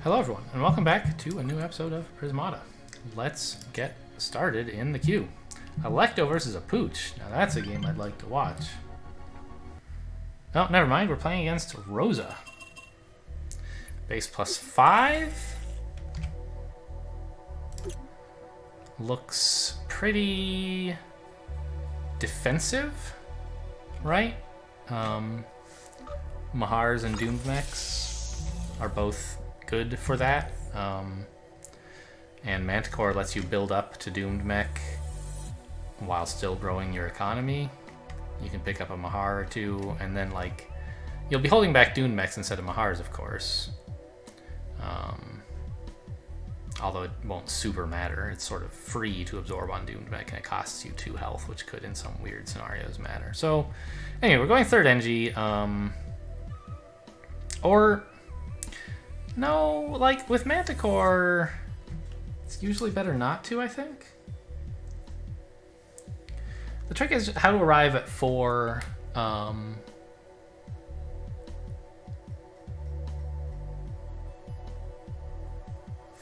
Hello everyone, and welcome back to a new episode of Prismata. Let's get started in the queue. Electo versus a Pooch. Now that's a game I'd like to watch. Oh, never mind, we're playing against Rosa. Base +5. Looks pretty defensive, right? Mahars and Doomed Mechs are both good for that. And Manticore lets you build up to Doomed Mech while still growing your economy. You can pick up a Mahar or two, and then like you'll be holding back Doomed Mechs instead of Mahars, of course. Although it won't super matter. It's sort of free to absorb on Doomed Mech, and it costs you 2 health, which could in some weird scenarios matter. So anyway, we're going 3rd NG. Or no, like with Manticore, it's usually better not to, I think. The trick is how to arrive at 4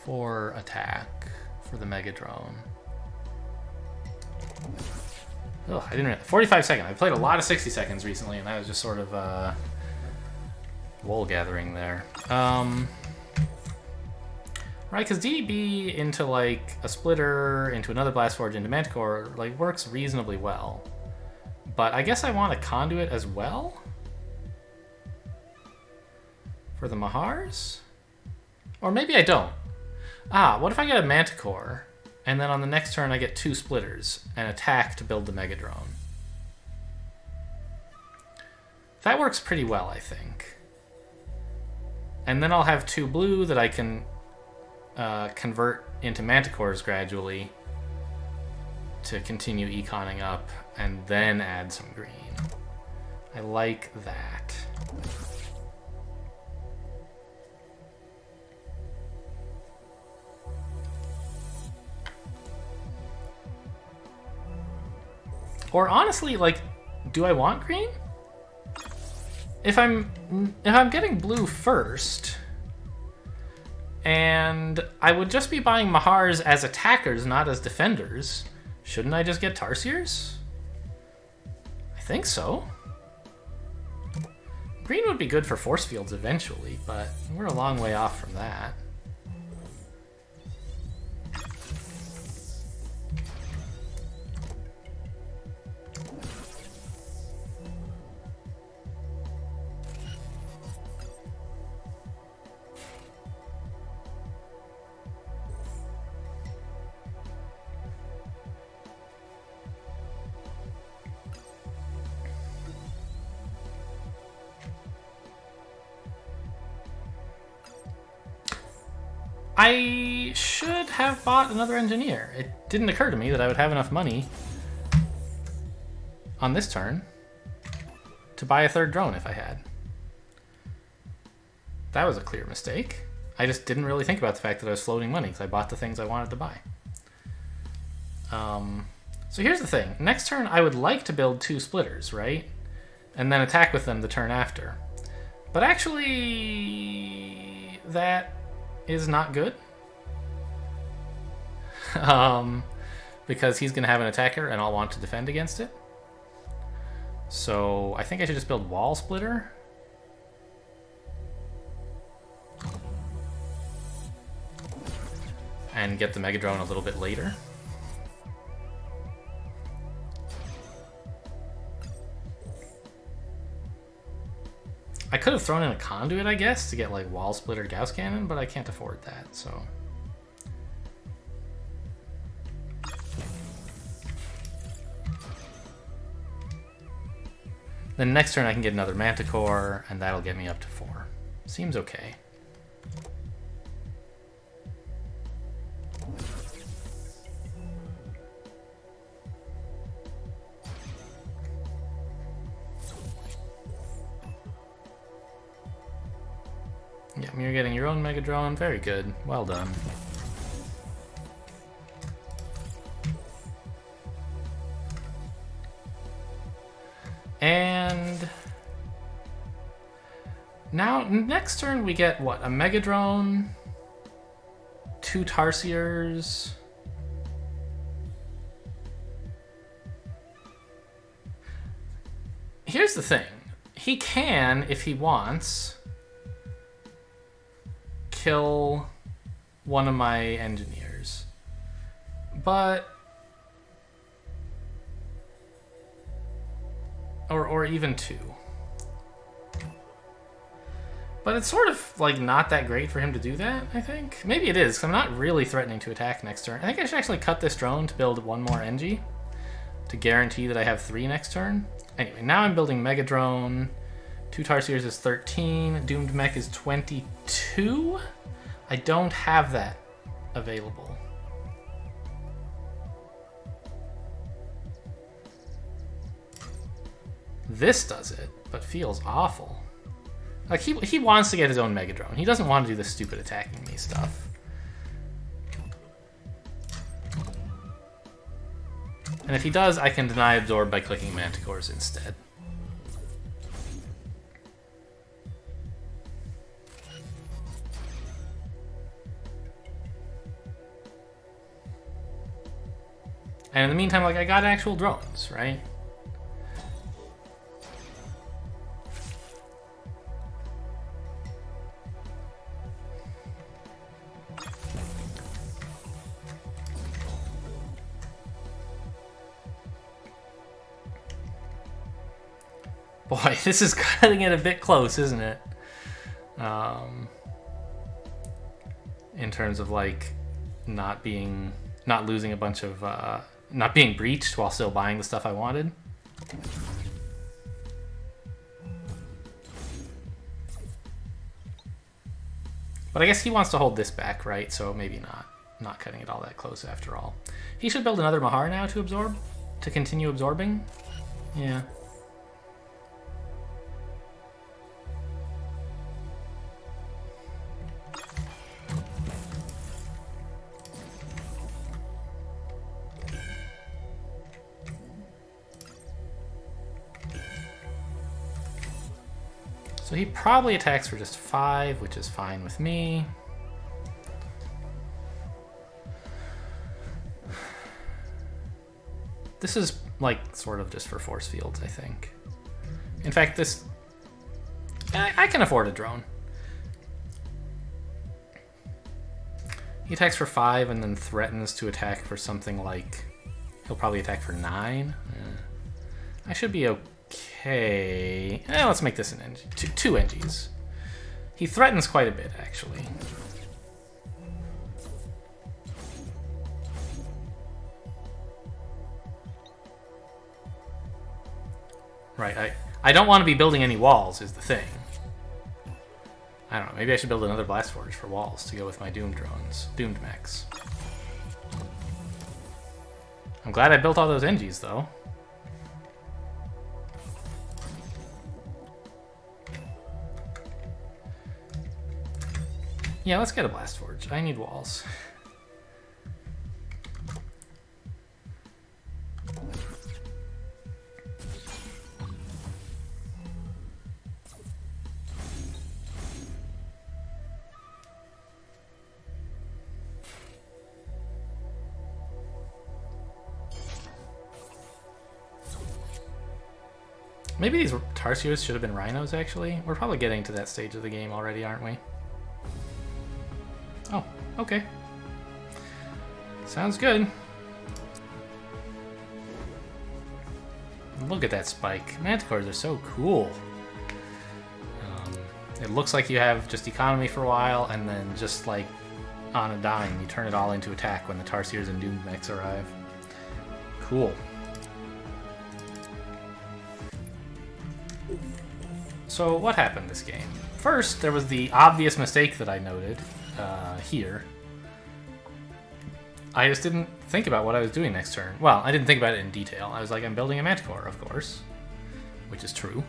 for attack for the Mega Drone. Oh, I didn't. 45 seconds. I played a lot of 60 seconds recently, and that was just sort of wool gathering there. Right, because DDB into like a splitter, into another Blast Forge, into Manticore, like works reasonably well. But I guess I want a conduit as well for the Mahars? Or maybe I don't. Ah, what if I get a Manticore, and then on the next turn I get 2 splitters and attack to build the Mega Drone? That works pretty well, I think. And then I'll have 2 blue that I can convert into Manticores gradually to continue econing up, and then add some green. I like that. Or honestly, like, do I want green? If I'm getting blue first, and I would just be buying Mahars as attackers, not as defenders, shouldn't I just get Tarsiers? I think so. Green would be good for force fields eventually, but we're a long way off from that. I should have bought another engineer. It didn't occur to me that I would have enough money on this turn to buy a 3rd drone if I had. That was a clear mistake. I just didn't really think about the fact that I was floating money because I bought the things I wanted to buy. So here's the thing. Next turn I would like to build 2 splitters, right? And then attack with them the turn after. But actually, that is not good. Because he's going to have an attacker and I'll want to defend against it. So I think I should just build Wall Splitter. And get the Mega Drone a little bit later. I could have thrown in a conduit, I guess, to get like Wall Splitter Gauss Cannon, but I can't afford that, so. Then next turn I can get another Manticore, and that'll get me up to 4. Seems okay. Yeah, you're getting your own Mega Drone. Very good. Well done. And now, next turn we get, what, a Mega Drone 2 Tarsiers. Here's the thing. He can, if he wants, kill one of my engineers. But... Or even 2. But it's sort of, like, not that great for him to do that, I think. Maybe it is, because I'm not really threatening to attack next turn. I think I should actually cut this drone to build 1 more Engie to guarantee that I have 3 next turn. Anyway, now I'm building Mega Drone. 2 Tarsiers is 13. Doomed Mech is 22. I don't have that available. This does it, but feels awful. Like, he wants to get his own Mega Drone. He doesn't want to do this stupid attacking me stuff. And if he does, I can deny absorb by clicking Manticores instead. And in the meantime, like, I got actual drones, right? Boy, this is cutting it a bit close, isn't it? In terms of, like, not losing a bunch of, not being breached while still buying the stuff I wanted. But I guess he wants to hold this back, right? So maybe not cutting it all that close after all. He should build another Mahar now to absorb, to continue absorbing. Yeah. So he probably attacks for just 5, which is fine with me. This is, like, sort of just for force fields, I think. In fact, this... I can afford a drone. He attacks for 5 and then threatens to attack for something like... He'll probably attack for 9. I should be okay. Let's make this an Engie. 2 Engies. He threatens quite a bit, actually. Right, I don't want to be building any walls, is the thing. I don't know, maybe I should build another Blast Forge for walls to go with my Doomed drones. Doomed mechs. I'm glad I built all those Engies, though. Yeah, let's get a Blast Forge. I need walls. Maybe these Tarsiers should have been Rhinos, actually. We're probably getting to that stage of the game already, aren't we? Oh, okay. Sounds good. Look at that spike. Manticores are so cool. It looks like you have just economy for a while, and then just like on a dime, you turn it all into attack when the Tarsiers and Doomed mechs arrive. Cool. So what happened this game? First, there was the obvious mistake that I noted here. I just didn't think about what I was doing next turn. Well, I didn't think about it in detail. I was like, I'm building a Manticore, of course, which is true.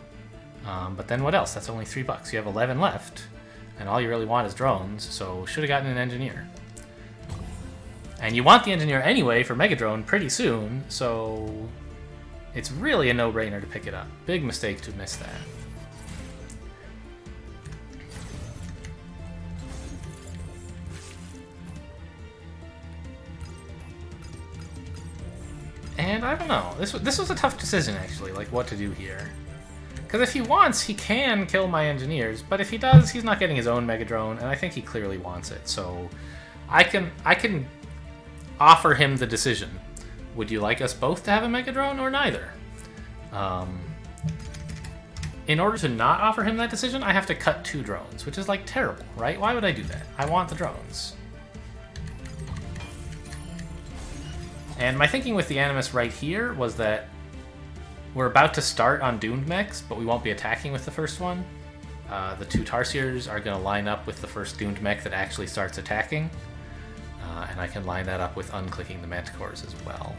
But then what else? That's only $3. You have 11 left, and all you really want is drones, so should have gotten an engineer. And you want the engineer anyway for Mega Drone pretty soon, so it's really a no-brainer to pick it up. Big mistake to miss that. And I don't know. This was a tough decision, actually, like what to do here. Because if he wants, he can kill my engineers, but if he does, he's not getting his own Mega Drone, and I think he clearly wants it. So I can offer him the decision. Would you like us both to have a Mega Drone or neither? In order to not offer him that decision, I have to cut 2 drones, which is like terrible, right? Why would I do that? I want the drones. And my thinking with the Animus right here was that we're about to start on Doomed Mechs, but we won't be attacking with the first one. The 2 Tarsiers are going to line up with the first Doomed Mech that actually starts attacking. And I can line that up with unclicking the Manticores as well.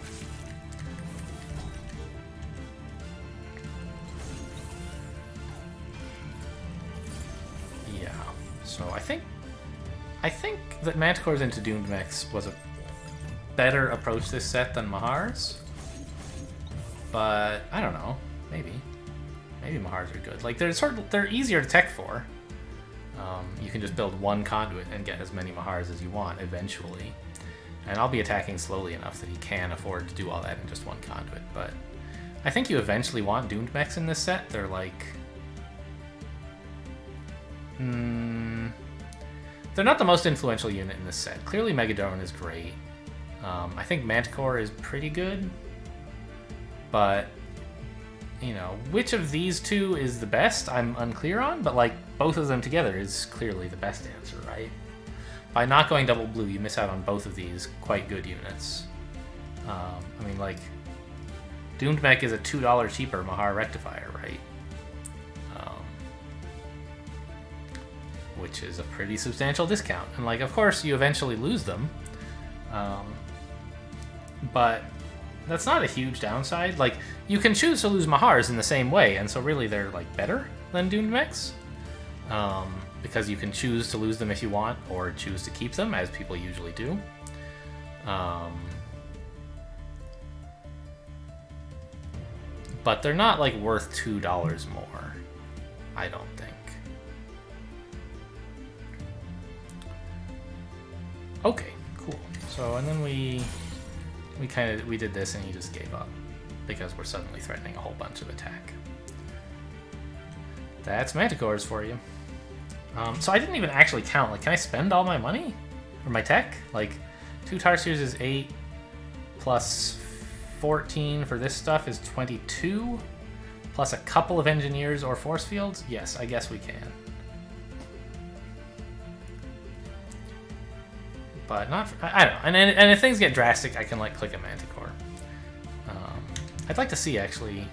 Yeah, so I think that Manticores into Doomed Mechs was a better approach this set than Mahars. But I don't know, maybe Mahars are good. Like they're easier to tech for. You can just build 1 conduit and get as many Mahars as you want eventually. And I'll be attacking slowly enough that he can afford to do all that in just 1 conduit. But I think you eventually want Doomed Mechs in this set. They're like... they're not the most influential unit in this set. Clearly Megadrone is great. I think Manticore is pretty good. But, you know, which of these 2 is the best, I'm unclear on. But, like, both of them together is clearly the best answer, right? By not going double blue, you miss out on both of these quite good units. I mean, like, Doomed Mech is a $2 cheaper Mahar Rectifier, right? Which is a pretty substantial discount. And, like, of course, you eventually lose them. But that's not a huge downside. Like, you can choose to lose Mahars in the same way, and so really they're, like, better than Doomed Mechs. Because you can choose to lose them if you want, or choose to keep them, as people usually do. But they're not, like, worth $2 more, I don't think. Okay, cool. So, and then we did this and he just gave up. Because we're suddenly threatening a whole bunch of attack. That's Manticores for you. So I didn't even actually count. Like, can I spend all my money? Or my tech? Like, 2 Tarsiers is 8, plus 14 for this stuff is 22, plus a couple of engineers or force fields? Yes, I guess we can. But not, I don't know. And if things get drastic, I can, like, click a Manticore. I'd like to see, actually,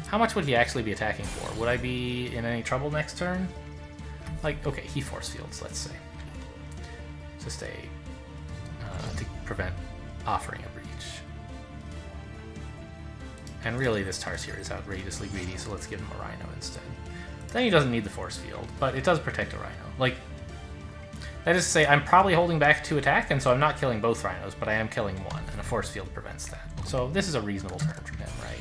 how much would he actually be attacking for? Would I be in any trouble next turn? Like, okay, he force fields, let's say. Just to prevent offering a breach. And really, this Tarsier is outrageously greedy, so let's give him a Rhino instead. Then he doesn't need the force field, but it does protect a Rhino. Like, that is to say, I'm probably holding back 2 attack, and so I'm not killing both Rhinos, but I am killing 1, and a force field prevents that. So this is a reasonable turn from him, right?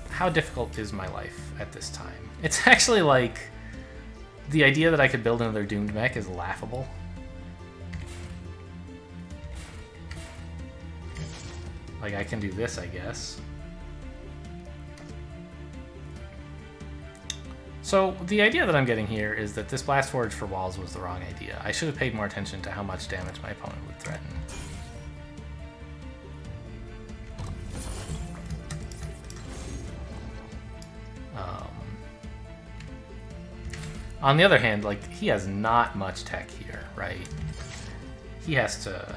How difficult is my life at this time? It's actually like... the idea that I could build another Doomed Mech is laughable. Like, I can do this, I guess. So, the idea that I'm getting here is that this Blast Forge for walls was the wrong idea. I should have paid more attention to how much damage my opponent would threaten. On the other hand, like, he has not much tech here, right? He has to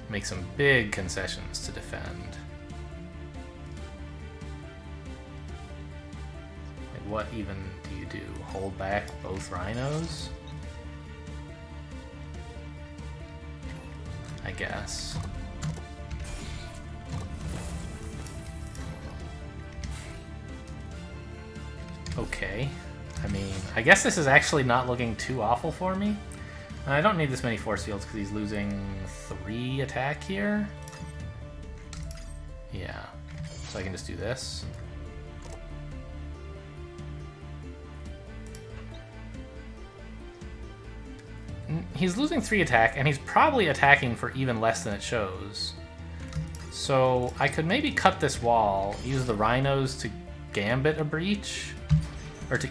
make some big concessions to defend. Like, what even do you do? Hold back both Rhinos? I guess. Okay. I mean, I guess this is actually not looking too awful for me. I don't need this many force fields because he's losing 3 attack here. Yeah. So I can just do this. He's losing 3 attack, and he's probably attacking for even less than it shows. So I could maybe cut this wall, use the rhinos to gambit a breach, or to...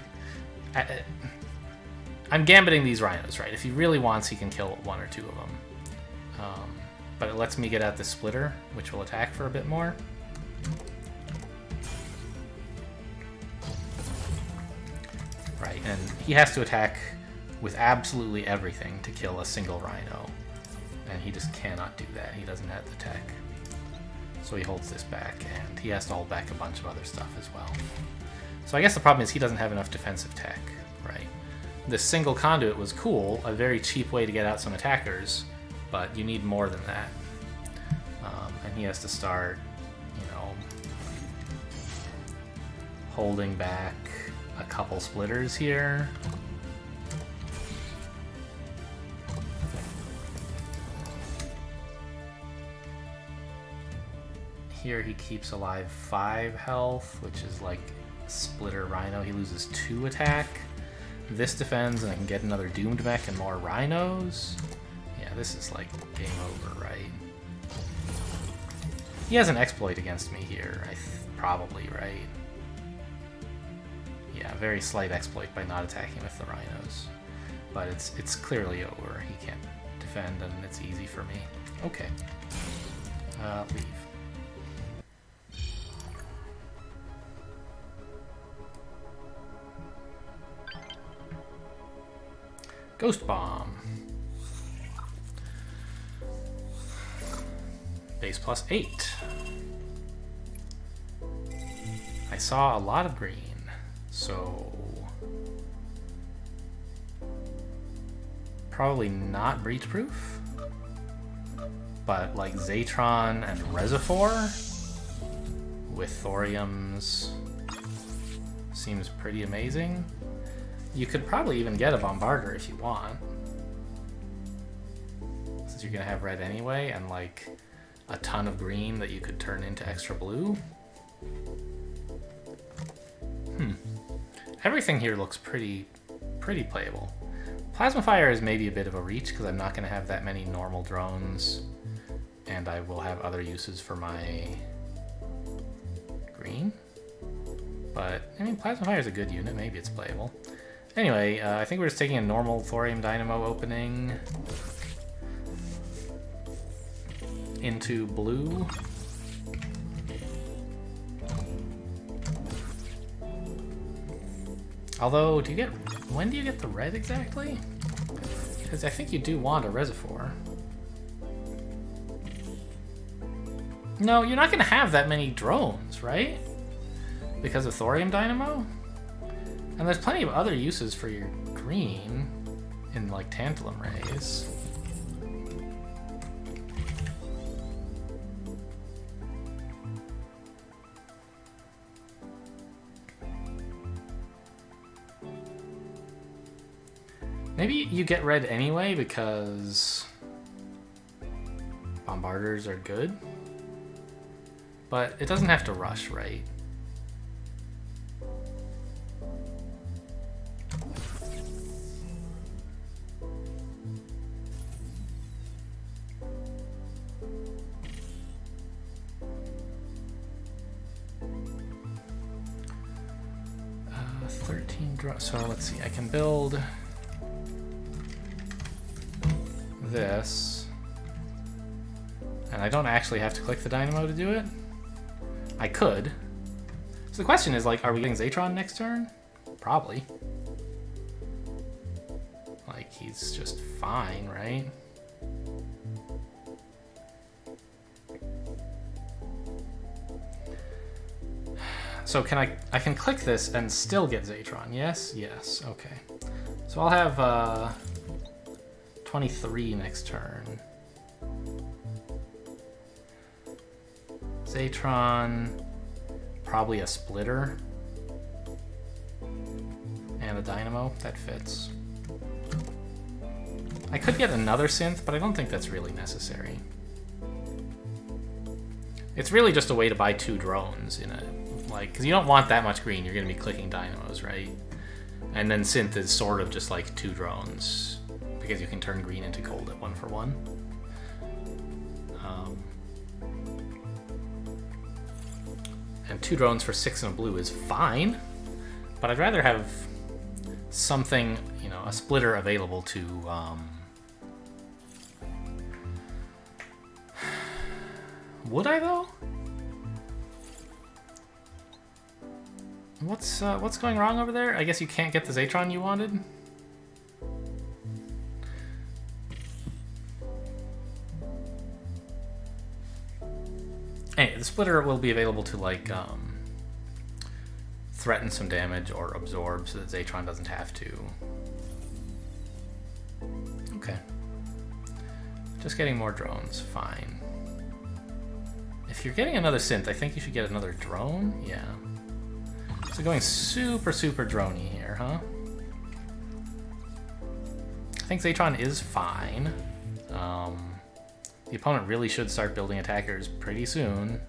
I'm gambiting these rhinos, right? If he really wants, he can kill one or two of them. But it lets me get out the splitter, which will attack for a bit more. Right, and he has to attack with absolutely everything to kill a single rhino. And he just cannot do that. He doesn't have the tech. So he holds this back, and he has to hold back a bunch of other stuff as well. So I guess the problem is he doesn't have enough defensive tech, right? This single conduit was cool, a very cheap way to get out some attackers, but you need more than that. And he has to start, you know, holding back a couple splitters here. Here he keeps alive 5 health, which is like splitter rhino. He loses 2 attack. This defends, and I can get another doomed mech and more rhinos. Yeah, this is like game over, right? He has an exploit against me here, probably, right? Yeah, very slight exploit by not attacking with the rhinos. But it's clearly over. He can't defend, and it's easy for me. Okay. Leave. Ghost Bomb. Base plus 8. I saw a lot of green, so probably not breach proof, but like Zatron and Reservoir with thoriums seems pretty amazing. You could probably even get a Bombarder if you want, since you're gonna have red anyway, and like a ton of green that you could turn into extra blue. Everything here looks pretty playable. Plasma Fire is maybe a bit of a reach because I'm not gonna have that many normal drones, and I will have other uses for my green. But I mean, Plasma Fire is a good unit. Maybe it's playable. Anyway, I think we're just taking a normal Thorium Dynamo opening into blue. Although, when do you get the red exactly? Because I think you do want a Reservoir. No, you're not going to have that many drones, right? Because of Thorium Dynamo? And there's plenty of other uses for your green in like Tantalum Rays. Maybe you get red anyway because Bombarders are good, but it doesn't have to rush, right? So let's see, I can build this, and I don't actually have to click the dynamo to do it. I could. So the question is, like, are we getting Zatron next turn? Probably. Like, he's just fine, right? So can I can click this and still get Zatron, yes? Yes, okay. So I'll have 23 next turn. Zatron, probably a splitter, and a dynamo, that fits. I could get another synth, but I don't think that's really necessary. It's really just a way to buy 2 drones in a, like, because you don't want that much green, you're going to be clicking dynamos, right? And then synth is sort of just like 2 drones, because you can turn green into gold at 1 for 1. And 2 drones for 6 and a blue is fine, but I'd rather have something, you know, a splitter available to, would I though? What's going wrong over there? I guess you can't get the Zatron you wanted? Anyway, the splitter will be available to, like, threaten some damage or absorb so that Zatron doesn't have to. Okay. Just getting more drones, fine. If you're getting another synth, I think you should get another drone? Yeah. So going super, super droney here, huh? I think Zatron is fine. The opponent really should start building attackers pretty soon,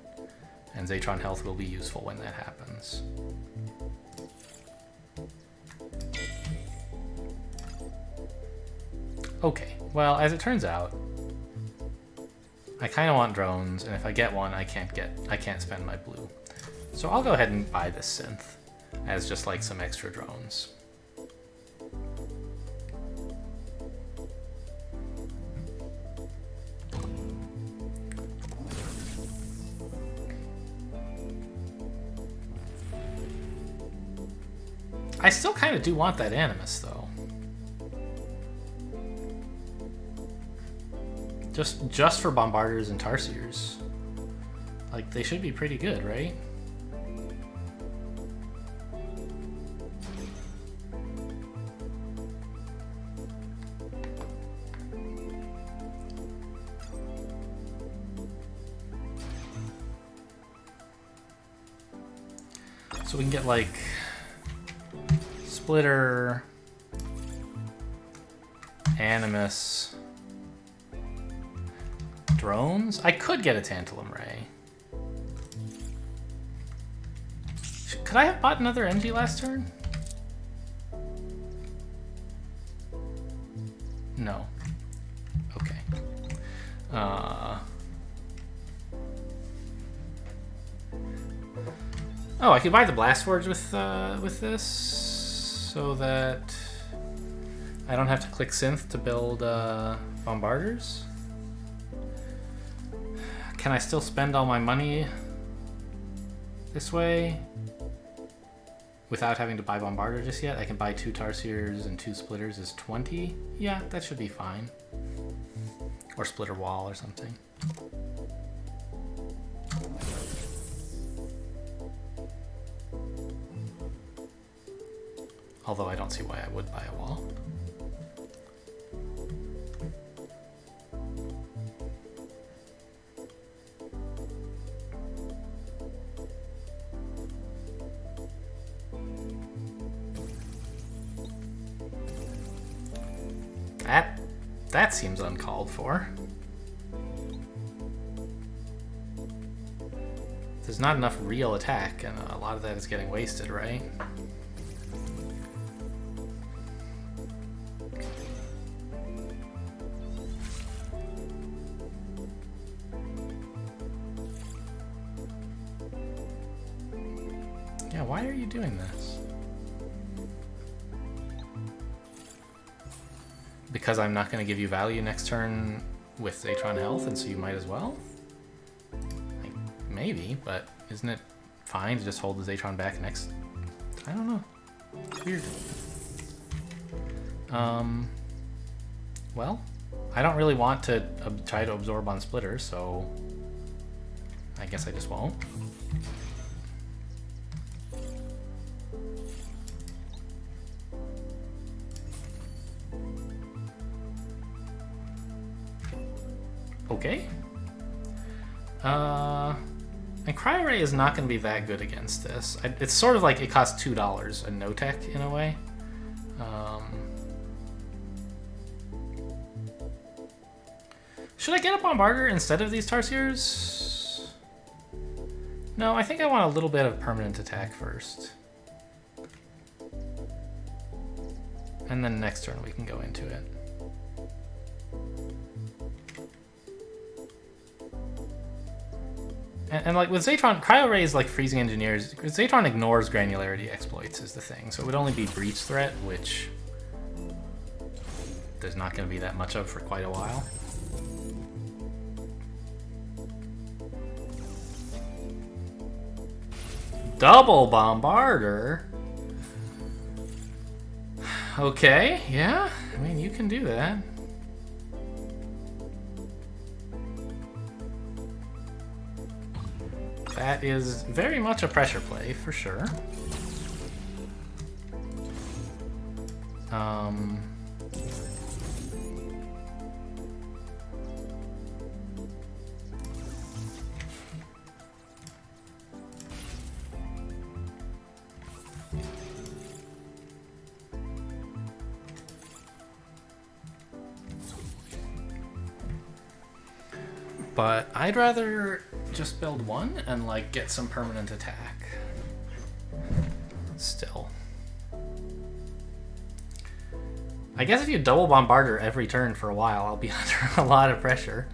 and Zatron health will be useful when that happens. Okay, well, as it turns out, I kind of want drones, and if I get one, I can't spend my blue. So I'll go ahead and buy this synth as just like some extra drones. I still kind of do want that Animus, though. Just for Bombarders and Tarsiers. Like, they should be pretty good, right? So we can get, like, Splitter, Animus, drones? I could get a Tantalum Ray. Could I have bought another MG last turn? No. Okay. Oh, I could buy the Blast Forge with this, so that I don't have to click Synth to build Bombarders. Can I still spend all my money this way without having to buy Bombarder just yet? I can buy 2 Tarsiers and 2 Splitters is 20. Yeah, that should be fine. Or Splitter Wall or something. Although I don't see why I would buy a wall. That seems uncalled for. There's not enough real attack, and a lot of that is getting wasted, right? Yeah, why are you doing this? Because I'm not going to give you value next turn with Zatron health, and so you might as well? Like, maybe, but isn't it fine to just hold the Zatron back next? I don't know. Weird. Well, I don't really want to try to absorb on Splitter, so I guess I just won't. Okay. And Cryo Ray is not going to be that good against this. It's sort of like it costs $2 a no-tech in a way. Should I get a Bombarder instead of these Tarsiers? No, I think I want a little bit of permanent attack first. And then next turn we can go into it. And like with Zatron, Cryo Ray is like freezing engineers. Zatron ignores granularity exploits is the thing, so it would only be breach threat, which there's not going to be that much of for quite a while. Double Bombarder? Okay, yeah. I mean, you can do that. That is very much a pressure play, for sure. But I'd rather just build one and like get some permanent attack. Still. I guess if you double Bombarder every turn for a while, I'll be under a lot of pressure.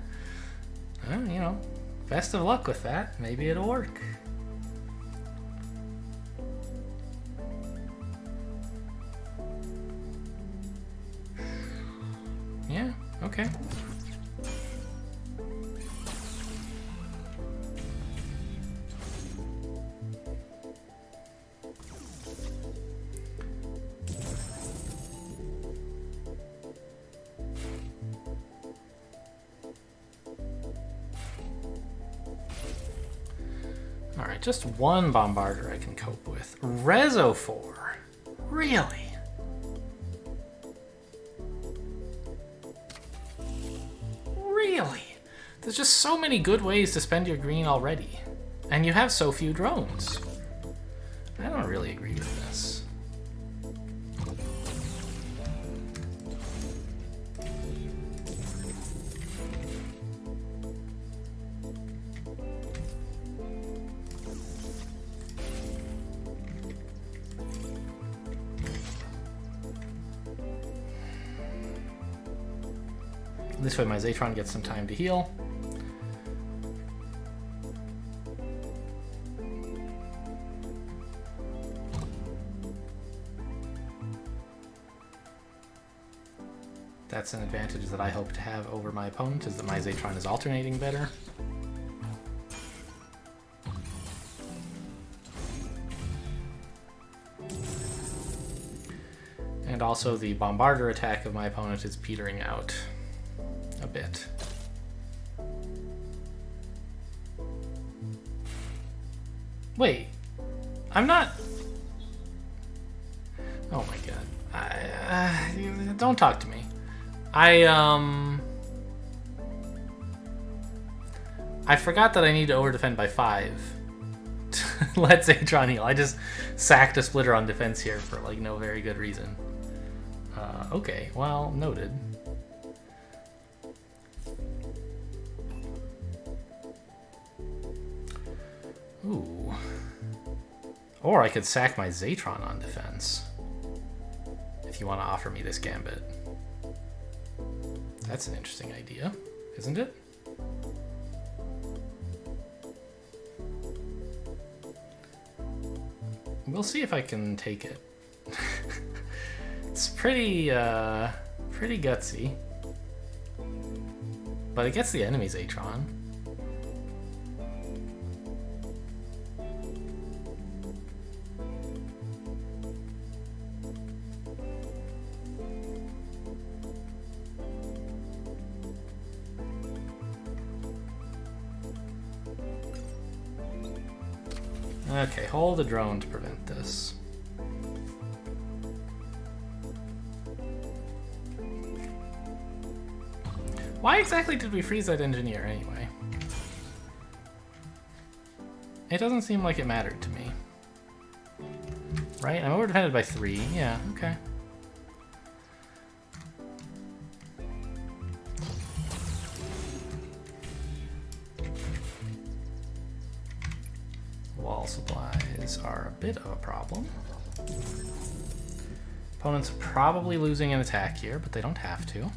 Well, you know, best of luck with that. Maybe it'll work. Yeah, okay. Alright, just one Bombarder I can cope with. Reso4? Really? Really? There's just so many good ways to spend your green already. And you have so few drones. I don't really agree with this. This way my Zatron gets some time to heal. That's an advantage that I hope to have over my opponent, is that my Zatron is alternating better. And also the Bombarder attack of my opponent is petering out a bit. Wait, I'm not... Oh my god. Don't talk to me. I forgot that I need to overdefend by 5. Let Zatron heal. I just sacked a splitter on defense here for like no very good reason. Okay, well, noted. Ooh. Or I could sack my Zatron on defense. If you want to offer me this gambit. That's an interesting idea, isn't it? We'll see if I can take it. It's pretty gutsy. But it gets the enemy's Zatron. Okay, hold the drone to prevent this. Why exactly did we freeze that engineer anyway? It doesn't seem like it mattered to me. Right? I'm overdefended by 3. Yeah, okay. Wall supplies are a bit of a problem. Opponent's probably losing an attack here, but they don't have to.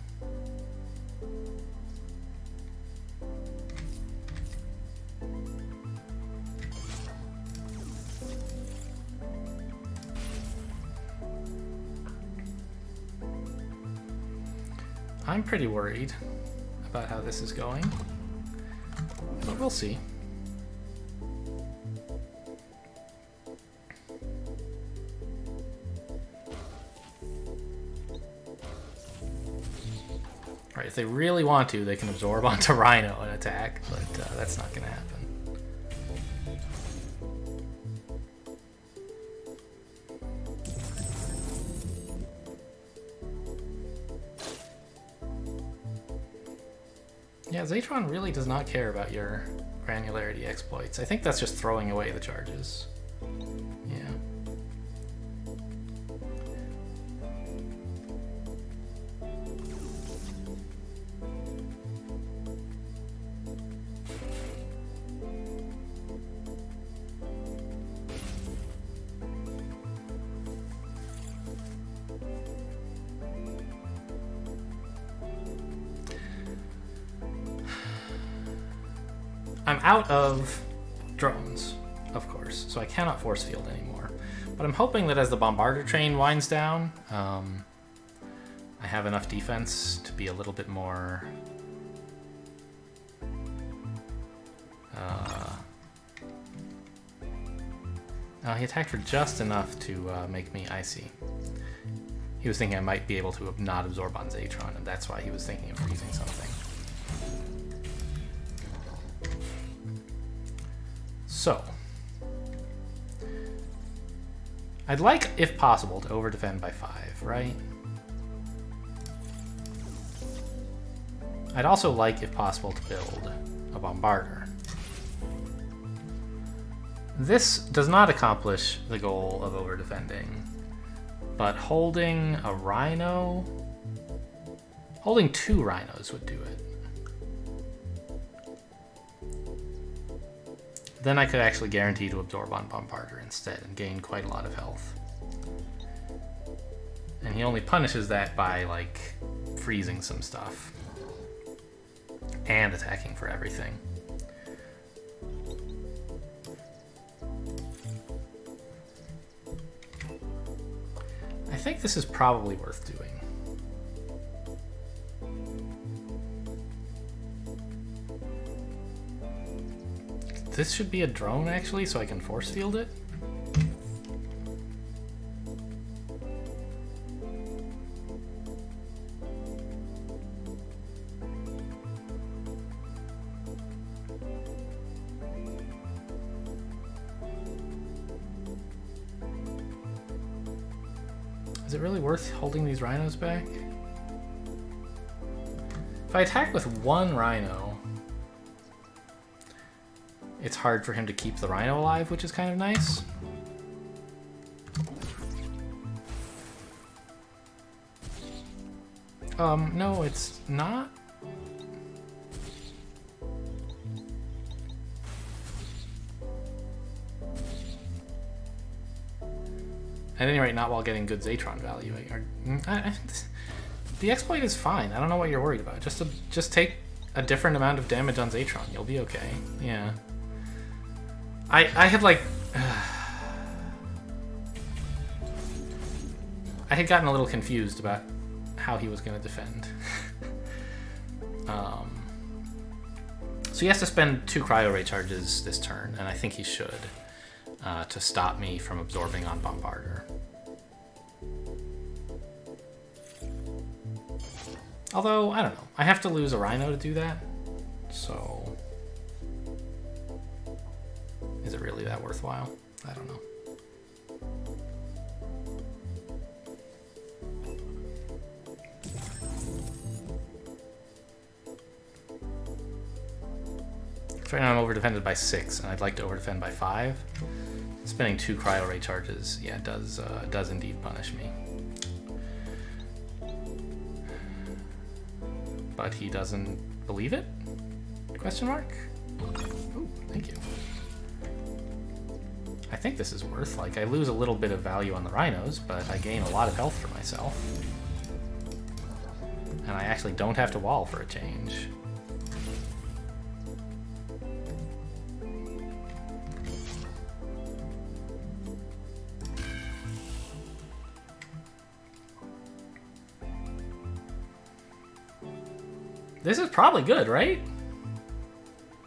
I'm pretty worried about how this is going, but we'll see. Right, if they really want to, they can absorb onto Rhino and attack, but that's not going to happen. Yeah, Zatron really does not care about your granularity exploits. I think that's just throwing away the charges. Yeah. I'm out of drones, of course, so I cannot force field anymore. But I'm hoping that as the Bombarder train winds down, I have enough defense to be a little bit more... Oh, he attacked for just enough to make me icy. He was thinking I might be able to not absorb on Zatron, and that's why he was thinking of freezing something. So, I'd like, if possible, to over-defend by 5, right? I'd also like, if possible, to build a Bombarder. This does not accomplish the goal of over-defending, but holding a Rhino... Holding 2 Rhinos would do it. Then I could actually guarantee to absorb on Bombarder instead and gain quite a lot of health. And he only punishes that by, like, freezing some stuff. And attacking for everything. I think this is probably worth doing. This should be a drone, actually, so I can force field it. Is it really worth holding these Rhinos back? If I attack with 1 Rhino, it's hard for him to keep the Rhino alive, which is kind of nice. No, it's not. At any rate, not while getting good Zatron value. The exploit is fine. I don't know what you're worried about. Just take a different amount of damage on Zatron. You'll be okay. Yeah. I had like... I had gotten a little confused about how he was going to defend. So he has to spend 2 Cryo Ray charges this turn, and I think he should, to stop me from absorbing on Bombarder. Although, I don't know. I have to lose a Rhino to do that, so... Is it really that worthwhile? I don't know. So right now I'm over-defended by 6, and I'd like to over-defend by 5. Spending 2 Cryo Ray charges, yeah, does indeed punish me. But he doesn't believe it? Question mark? Ooh, thank you. I think this is worth, like, I lose a little bit of value on the Rhinos, but I gain a lot of health for myself. And I actually don't have to wall for a change. This is probably good, right?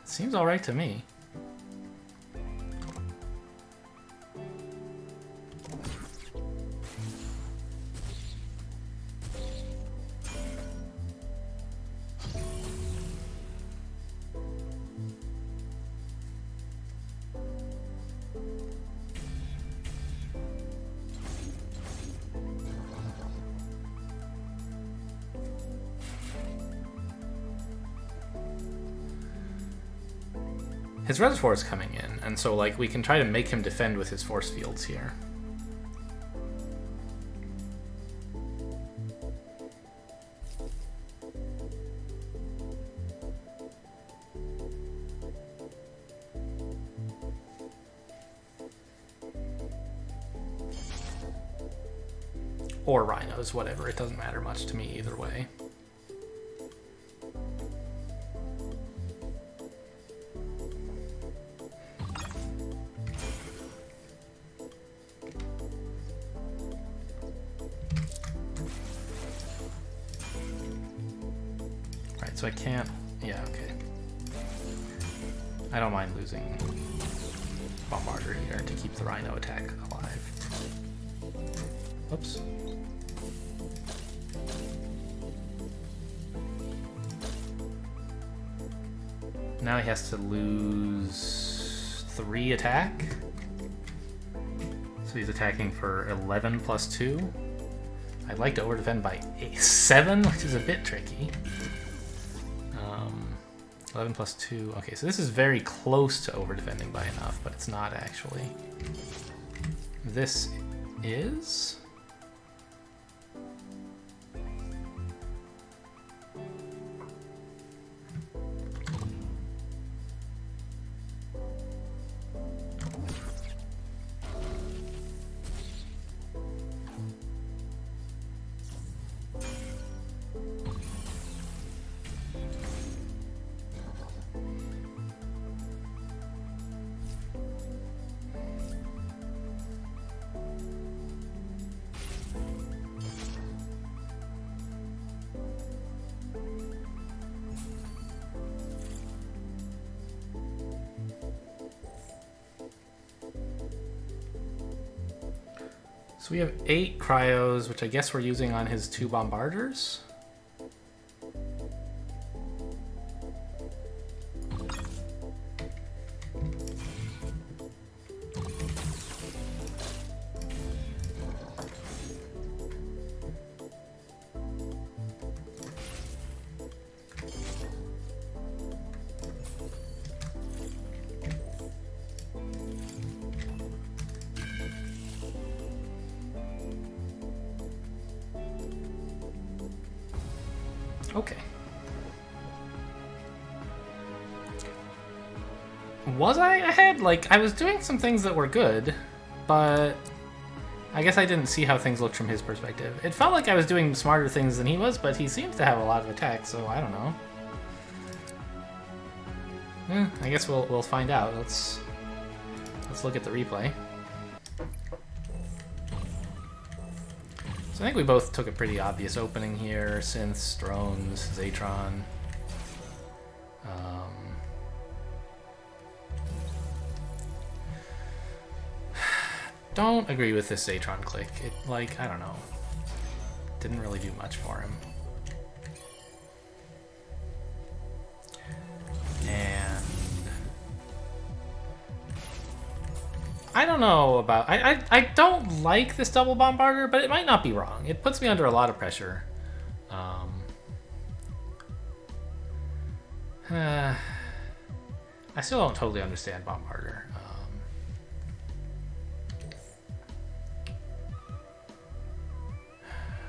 Seems alright to me. His reservoir is coming in, and so like we can try to make him defend with his force fields here. Or rhinos, whatever. It doesn't matter much to me either way. Right, so I can't... Yeah, okay. I don't mind losing Bombarder here to keep the rhino attack alive. Oops. Now he has to lose 3 attack. So he's attacking for 11 plus 2. I'd like to overdefend by 7, which is a bit tricky. 11 plus 2. Okay, so this is very close to overdefending by enough, but it's not actually. This is... So we have 8 cryos, which I guess we're using on his 2 bombarders. Okay. Was I ahead? Like, I was doing some things that were good, but I guess I didn't see how things looked from his perspective. It felt like I was doing smarter things than he was, but he seems to have a lot of attacks, so I don't know. I guess we'll find out. Let's look at the replay. So I think we both took a pretty obvious opening here. Synths, drones, Zatron. Don't agree with this Zatron click. It, like, I don't know. Didn't really do much for him. And I don't know about... I don't like this double bombarder, but it might not be wrong. It puts me under a lot of pressure. I still don't totally understand bombarder.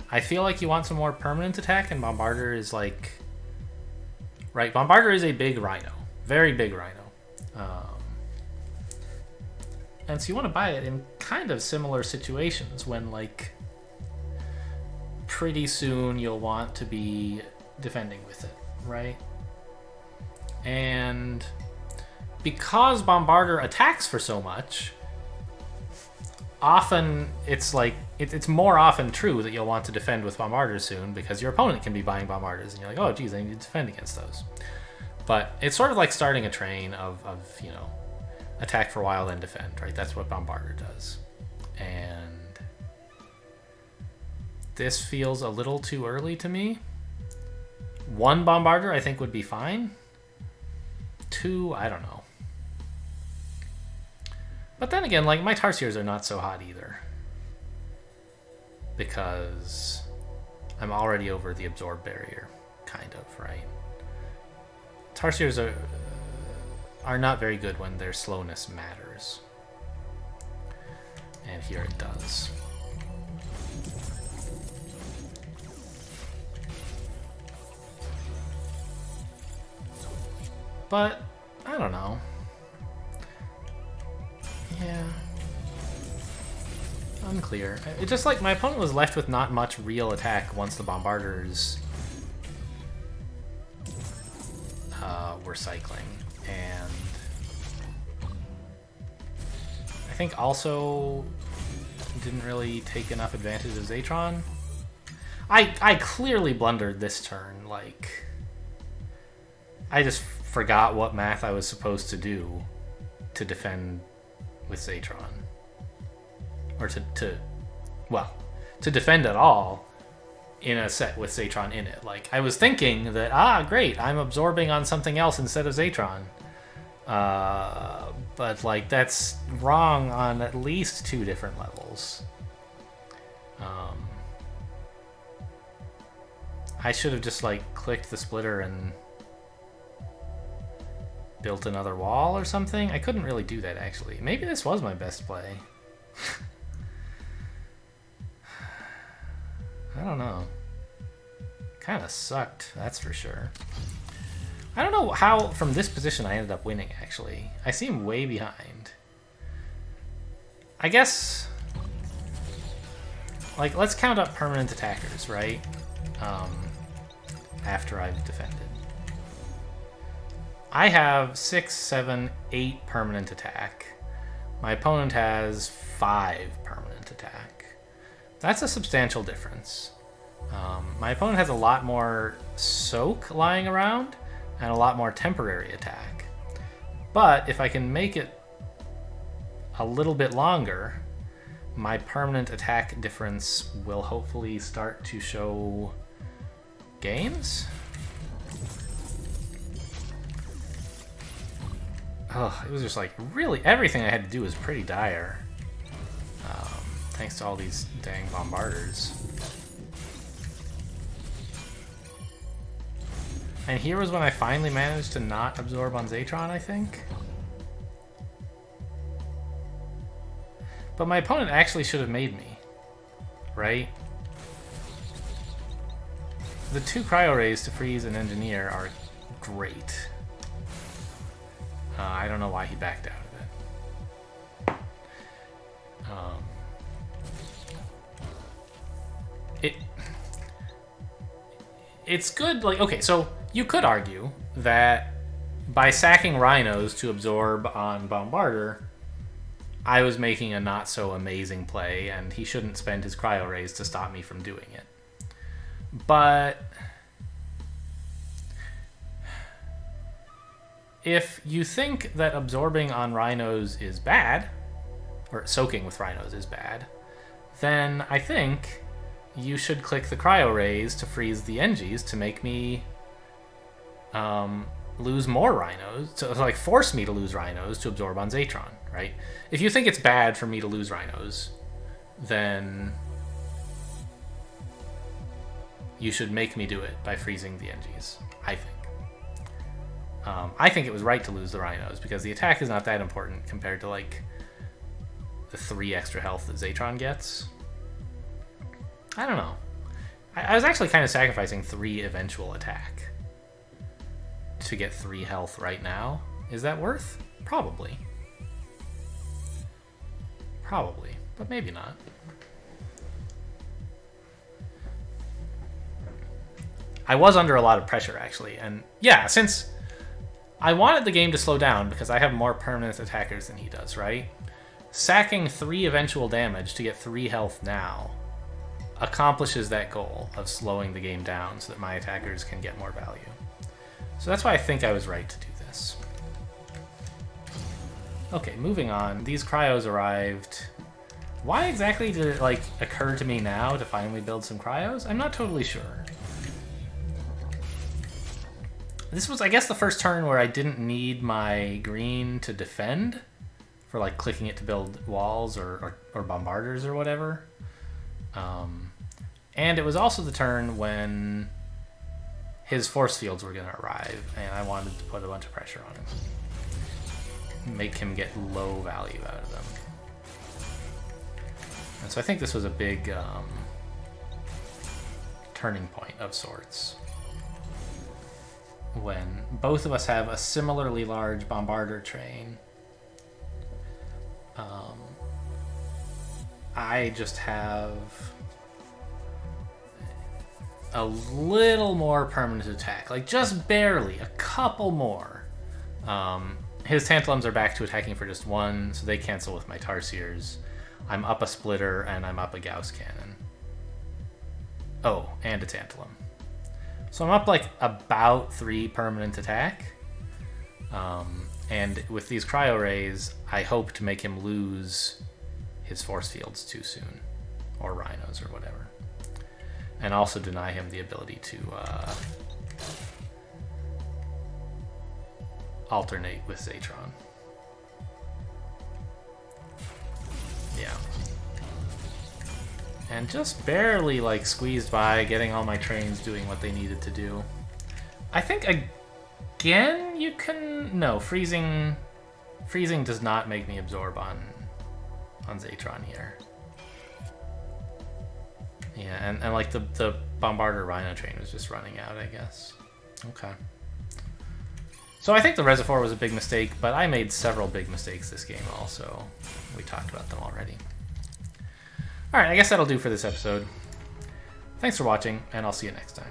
I feel like you want some more permanent attack, and bombarder is like... Right, bombarder is a big rhino. Very big rhino. And so you want to buy it in kind of similar situations when, like, pretty soon you'll want to be defending with it, right? And because bombarder attacks for so much, often it's like it's more often true that you'll want to defend with bombarders soon because your opponent can be buying bombarders, and you're like, oh, geez, I need to defend against those. But it's sort of like starting a train of you know, attack for a while, then defend, right? That's what bombarder does. And this feels a little too early to me. 1 bombarder I think would be fine. 2, I don't know. But then again, like, my Tarsiers are not so hot either, because I'm already over the absorb barrier, kind of, right? Tarsiers are not very good when their slowness matters. And here it does. But, I don't know. Yeah. Unclear. It's just like my opponent was left with not much real attack once the bombarders were cycling. And I think also didn't really take enough advantage of Zatron. I clearly blundered this turn. Like, I just forgot what math I was supposed to do to defend with Zatron. Or to defend at all in a set with Zatron in it. Like, I was thinking that, great, I'm absorbing on something else instead of Zatron. But, like, that's wrong on at least 2 different levels. I should have just, like, clicked the splitter and built another wall or something. I couldn't really do that, actually. Maybe this was my best play. I don't know. Kind of sucked, that's for sure. I don't know how, from this position, I ended up winning, actually. I seem way behind. I guess... Like, let's count up permanent attackers, right? After I've defended. I have 6, 7, 8 permanent attack. My opponent has 5 permanent attack. That's a substantial difference. My opponent has a lot more soak lying around and a lot more temporary attack. But if I can make it a little bit longer, my permanent attack difference will hopefully start to show gains. Oh, it was just like, really, everything I had to do was pretty dire. Thanks to all these dang bombarders. And here was when I finally managed to not absorb on Zatron, I think. But my opponent actually should have made me, right? The 2 cryo rays to freeze and engineer are great. I don't know why he backed out of it. It's good, like, okay, so you could argue that by sacking rhinos to absorb on Bombarder, I was making a not so amazing play, and he shouldn't spend his cryo rays to stop me from doing it. But if you think that absorbing on rhinos is bad, or soaking with rhinos is bad, then I think you should click the cryo rays to freeze the Engies to make me lose more rhinos, to like force me to lose rhinos to absorb on Zatron, right? If you think it's bad for me to lose rhinos, then you should make me do it by freezing the Engies, I think. I think it was right to lose the rhinos because the attack is not that important compared to like the 3 extra health that Zatron gets. I don't know. I was actually kind of sacrificing 3 eventual attack to get 3 health right now. Is that worth? Probably. Probably, but maybe not. I was under a lot of pressure, actually, and yeah, since I wanted the game to slow down because I have more permanent attackers than he does, right? sacking 3 eventual damage to get 3 health now accomplishes that goal of slowing the game down so that my attackers can get more value. So that's why I think I was right to do this. Okay, moving on. These cryos arrived. Why exactly did it, like, occur to me now to finally build some cryos? I'm not totally sure. This was, I guess, the first turn where I didn't need my green to defend for, like, clicking it to build walls or bombarders or whatever. And it was also the turn when his force fields were going to arrive, and I wanted to put a bunch of pressure on him. Make him get low value out of them. And so I think this was a big turning point of sorts. When both of us have a similarly large bombarder train. I just have a little more permanent attack. Like, just barely. A couple more. His Tantalums are back to attacking for just 1, so they cancel with my Tarsiers. I'm up a Splitter, and I'm up a Gauss Cannon. Oh, and a Tantalum. So I'm up, like, about 3 permanent attack. And with these Cryo Rays, I hope to make him lose his force fields too soon. Or Rhinos, or whatever. And also deny him the ability to alternate with Zatron. Yeah. And just barely, like, squeezed by, getting all my trains doing what they needed to do. I think, again, you can... No, freezing does not make me absorb on Zatron here. Yeah, and like, the Bombarder Rhino train was just running out, I guess. Okay. So I think the Reservoir was a big mistake, but I made several big mistakes this game also. We talked about them already. Alright, I guess that'll do for this episode. Thanks for watching, and I'll see you next time.